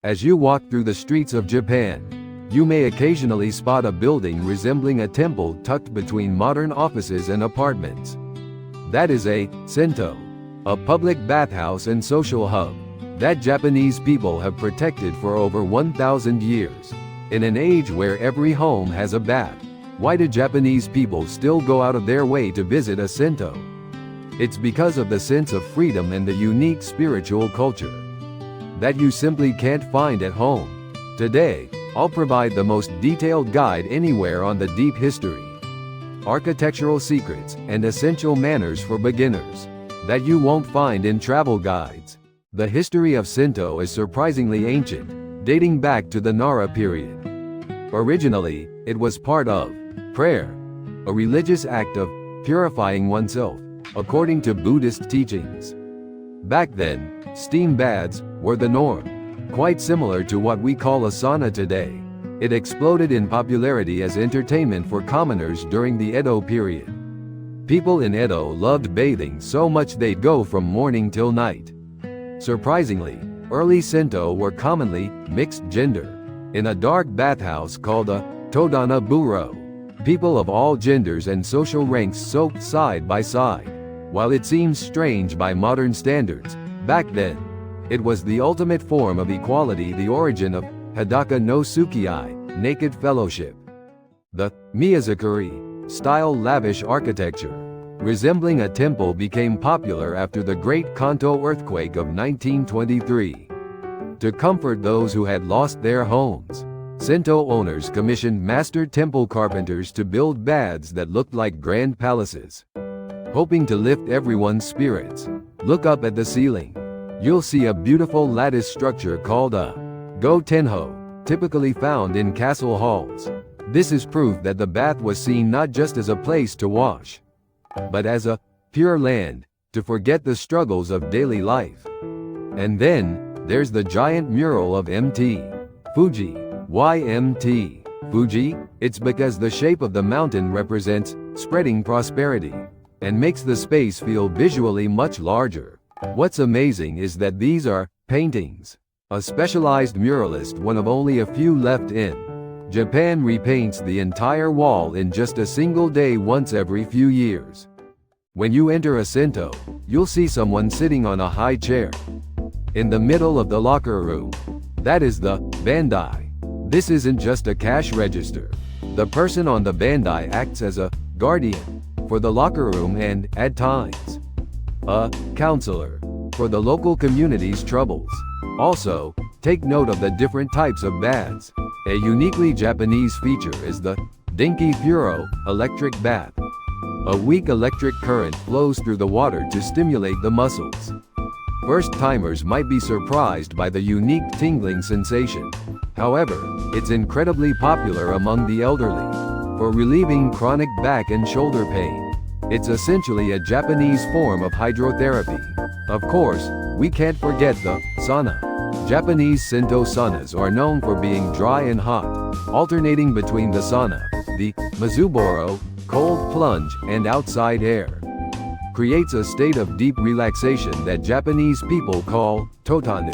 As you walk through the streets of Japan, you may occasionally spot a building resembling a temple tucked between modern offices and apartments. That is a Sento, a public bathhouse and social hub that Japanese people have protected for over 1,000 years. In an age where every home has a bath, why do Japanese people still go out of their way to visit a Sento? It's because of the sense of freedom and the unique spiritual culture that you simply can't find at home. Today, I'll provide the most detailed guide anywhere on the deep history, architectural secrets, and essential manners for beginners that you won't find in travel guides. The history of Sento is surprisingly ancient, dating back to the Nara period. Originally, it was part of prayer, a religious act of purifying oneself, according to Buddhist teachings. Back then, steam baths were the norm, quite similar to what we call a sauna today. It exploded in popularity as entertainment for commoners during the Edo period. People in Edo loved bathing so much they'd go from morning till night. Surprisingly, early Sento were commonly mixed gender. In a dark bathhouse called a Todana Buro, people of all genders and social ranks soaked side by side. While it seems strange by modern standards, back then, it was the ultimate form of equality, the origin of Hadaka no Tsukiai, naked fellowship. The Miyazakuri-style lavish architecture, resembling a temple, became popular after the Great Kanto earthquake of 1923. To comfort those who had lost their homes, Sento owners commissioned master temple carpenters to build baths that looked like grand palaces. Hoping to lift everyone's spirits, look up at the ceiling. You'll see a beautiful lattice structure called a go-tenho, typically found in castle halls. This is proof that the bath was seen not just as a place to wash, but as a pure land to forget the struggles of daily life. And then, there's the giant mural of Mt. Fuji. Why Mt. Fuji? It's because the shape of the mountain represents spreading prosperity and makes the space feel visually much larger. What's amazing is that these are paintings. A specialized muralist, one of only a few left in Japan, repaints the entire wall in just a single day once every few years. When you enter a Sento, you'll see someone sitting on a high chair in the middle of the locker room. That is the bandai. This isn't just a cash register. The person on the bandai acts as a guardian for the locker room and, at times, a counselor for the local community's troubles. Also, take note of the different types of baths. A uniquely Japanese feature is the Denki Furo electric bath. A weak electric current flows through the water to stimulate the muscles. First-timers might be surprised by the unique tingling sensation. However, it's incredibly popular among the elderly for relieving chronic back and shoulder pain. It's essentially a Japanese form of hydrotherapy. Of course, we can't forget the sauna. Japanese Sento saunas are known for being dry and hot, alternating between the sauna, the Mizuboro, cold plunge, and outside air. Creates a state of deep relaxation that Japanese people call totanu.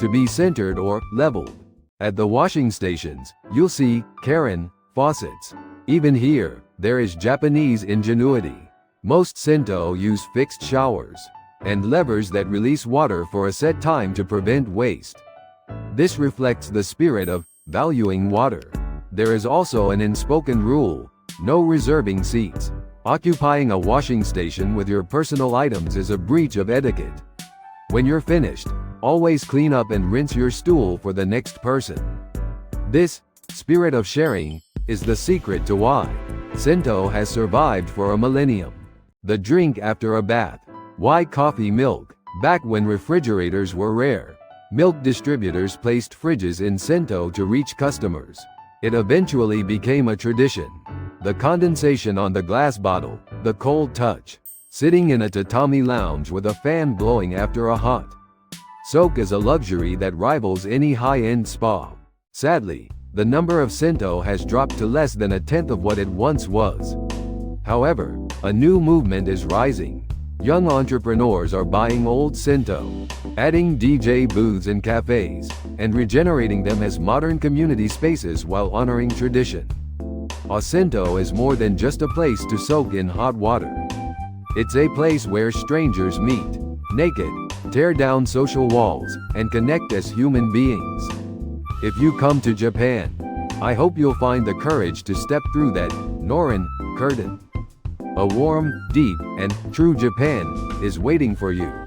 To be centered or leveled. At the washing stations, you'll see Karen faucets. Even here, there is Japanese ingenuity. Most Sento use fixed showers and levers that release water for a set time to prevent waste. This reflects the spirit of valuing water. There is also an unspoken rule: no reserving seats. Occupying a washing station with your personal items is a breach of etiquette. When you're finished, always clean up and rinse your stool for the next person. This spirit of sharing is the secret to why Sento has survived for a millennium. The drink after a bath. Why coffee milk? Back when refrigerators were rare, milk distributors placed fridges in Sento to reach customers. It eventually became a tradition. The condensation on the glass bottle, the cold touch, sitting in a tatami lounge with a fan blowing after a hot soak is a luxury that rivals any high-end spa. Sadly, the number of Sento has dropped to less than a tenth of what it once was. However, a new movement is rising. Young entrepreneurs are buying old Sento, adding DJ booths and cafes, and regenerating them as modern community spaces while honoring tradition. A Sento is more than just a place to soak in hot water. It's a place where strangers meet, naked, tear down social walls, and connect as human beings. If you come to Japan, I hope you'll find the courage to step through that Norin curtain. A warm, deep, and true Japan is waiting for you.